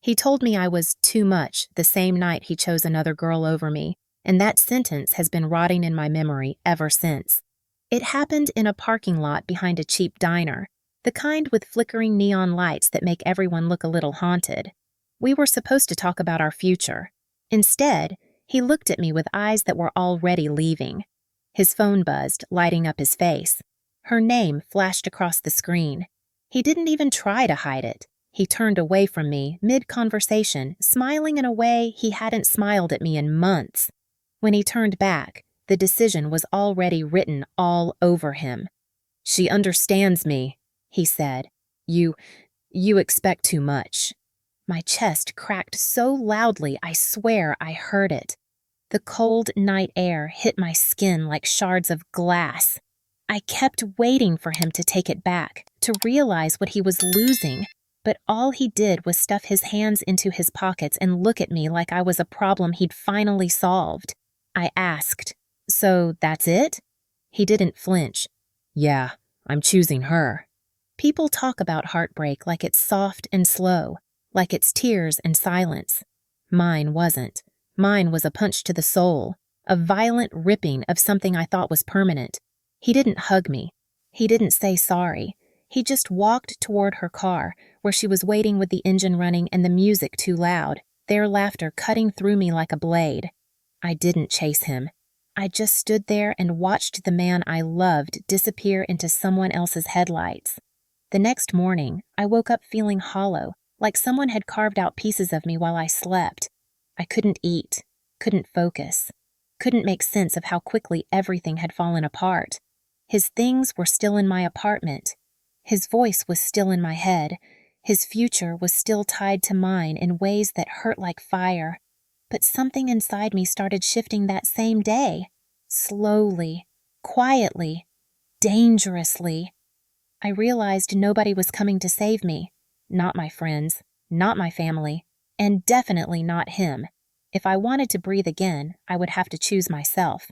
He told me I was too much the same night he chose another girl over me, and that sentence has been rotting in my memory ever since. It happened in a parking lot behind a cheap diner, the kind with flickering neon lights that make everyone look a little haunted. We were supposed to talk about our future. Instead, he looked at me with eyes that were already leaving. His phone buzzed, lighting up his face. Her name flashed across the screen. He didn't even try to hide it. He turned away from me mid-conversation, smiling in a way he hadn't smiled at me in months. When he turned back, the decision was already written all over him. "She understands me," he said. You expect too much." My chest cracked so loudly I swear I heard it. The cold night air hit my skin like shards of glass. I kept waiting for him to take it back, to realize what he was losing, but all he did was stuff his hands into his pockets and look at me like I was a problem he'd finally solved. I asked, "So that's it?" He didn't flinch. "Yeah, I'm choosing her." People talk about heartbreak like it's soft and slow, like it's tears and silence. Mine wasn't. Mine was a punch to the soul, a violent ripping of something I thought was permanent. He didn't hug me. He didn't say sorry. He just walked toward her car, where she was waiting with the engine running and the music too loud, their laughter cutting through me like a blade. I didn't chase him. I just stood there and watched the man I loved disappear into someone else's headlights. The next morning, I woke up feeling hollow, like someone had carved out pieces of me while I slept. I couldn't eat, couldn't focus, couldn't make sense of how quickly everything had fallen apart. His things were still in my apartment. His voice was still in my head. His future was still tied to mine in ways that hurt like fire. But something inside me started shifting that same day. Slowly, quietly, dangerously. I realized nobody was coming to save me. Not my friends, not my family, and definitely not him. If I wanted to breathe again, I would have to choose myself.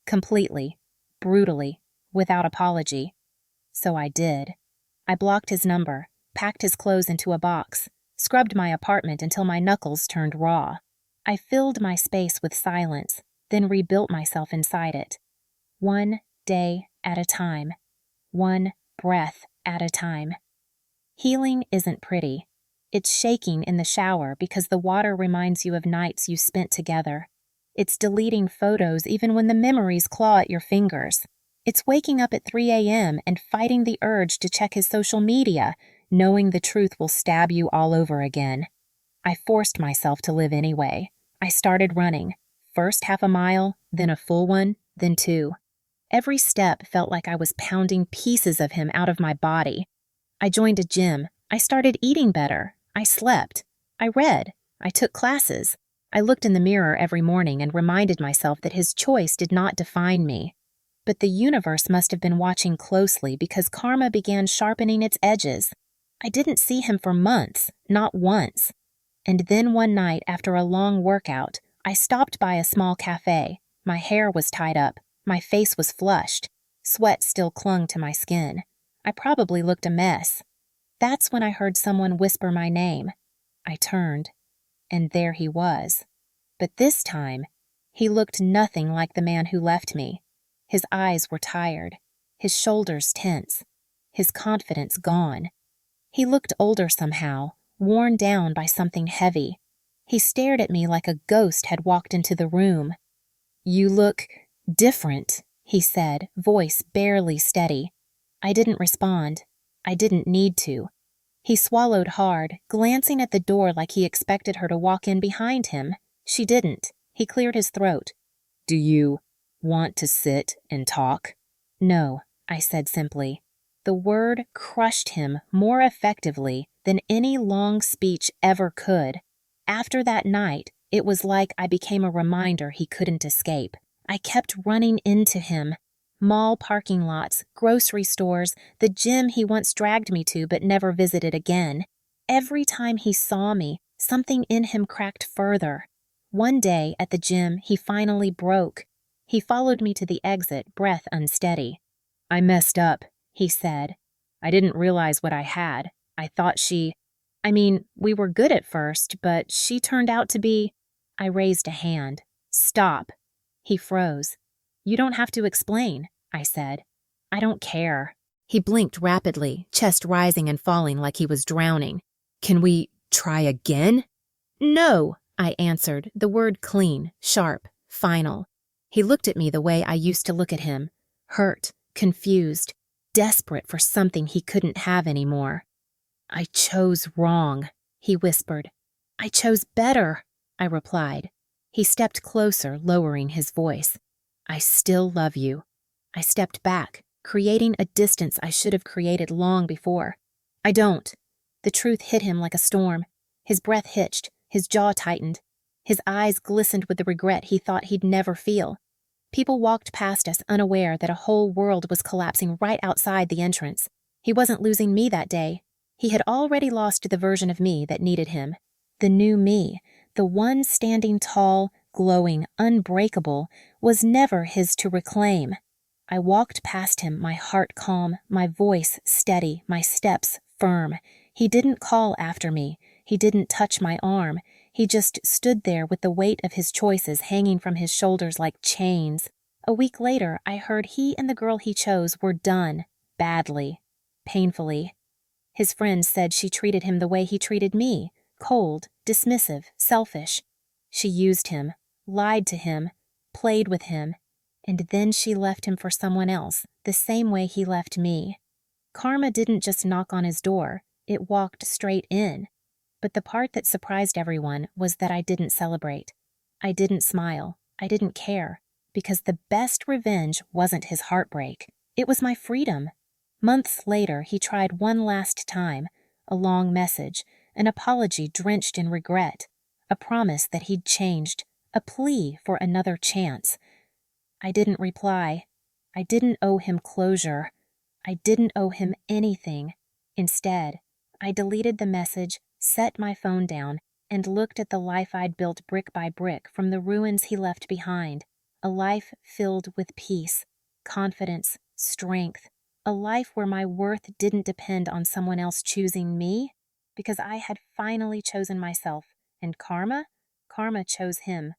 Completely, brutally, without apology. So I did. I blocked his number, packed his clothes into a box, scrubbed my apartment until my knuckles turned raw. I filled my space with silence, then rebuilt myself inside it. One day at a time. One breath at a time. Healing isn't pretty. It's shaking in the shower because the water reminds you of nights you spent together. It's deleting photos even when the memories claw at your fingers. It's waking up at 3 a.m. and fighting the urge to check his social media, knowing the truth will stab you all over again. I forced myself to live anyway. I started running. First half a mile, then a full one, then 2. Every step felt like I was pounding pieces of him out of my body. I joined a gym. I started eating better. I slept. I read. I took classes. I looked in the mirror every morning and reminded myself that his choice did not define me. But the universe must have been watching closely because karma began sharpening its edges. I didn't see him for months, not once. And then one night after a long workout, I stopped by a small cafe. My hair was tied up. My face was flushed. Sweat still clung to my skin. I probably looked a mess. That's when I heard someone whisper my name. I turned, and there he was. But this time, he looked nothing like the man who left me. His eyes were tired, his shoulders tense, his confidence gone. He looked older somehow, worn down by something heavy. He stared at me like a ghost had walked into the room. "You look different," he said, voice barely steady. I didn't respond. I didn't need to. He swallowed hard, glancing at the door like he expected her to walk in behind him. She didn't. He cleared his throat. "Do you want to sit and talk?" "No," I said simply. The word crushed him more effectively than any long speech ever could. After that night, it was like I became a reminder he couldn't escape. I kept running into him. Mall parking lots, grocery stores, the gym he once dragged me to but never visited again. Every time he saw me, something in him cracked further. One day at the gym, he finally broke. He followed me to the exit, breath unsteady. "I messed up," he said. "I didn't realize what I had. I thought she..." I mean, we were good at first, but she turned out to be. I raised a hand. Stop. He froze. You don't have to explain, I said. I don't care. He blinked rapidly, chest rising and falling like he was drowning. Can we try again? No, I answered, the word clean, sharp, final. He looked at me the way I used to look at him, hurt, confused, desperate for something he couldn't have anymore. I chose wrong, he whispered. I chose better, I replied. He stepped closer, lowering his voice. I still love you. I stepped back, creating a distance I should have created long before. I don't. The truth hit him like a storm. His breath hitched, his jaw tightened. His eyes glistened with the regret he thought he'd never feel. People walked past us unaware that a whole world was collapsing right outside the entrance. He wasn't losing me that day. He had already lost the version of me that needed him. The new me, the one standing tall, glowing, unbreakable, was never his to reclaim. I walked past him, my heart calm, my voice steady, my steps firm. He didn't call after me. He didn't touch my arm. He just stood there with the weight of his choices hanging from his shoulders like chains. A week later, I heard he and the girl he chose were done, badly, painfully. His friends said she treated him the way he treated me, cold, dismissive, selfish. She used him, lied to him, played with him, and then she left him for someone else, the same way he left me. Karma didn't just knock on his door, it walked straight in. But the part that surprised everyone was that I didn't celebrate. I didn't smile. I didn't care. Because the best revenge wasn't his heartbreak. It was my freedom. Months later, he tried one last time, a long message, an apology drenched in regret, a promise that he'd changed, a plea for another chance. I didn't reply. I didn't owe him closure. I didn't owe him anything. Instead, I deleted the message, set my phone down, and looked at the life I'd built brick by brick from the ruins he left behind. A life filled with peace, confidence, strength. A life where my worth didn't depend on someone else choosing me, because I had finally chosen myself, and karma chose him.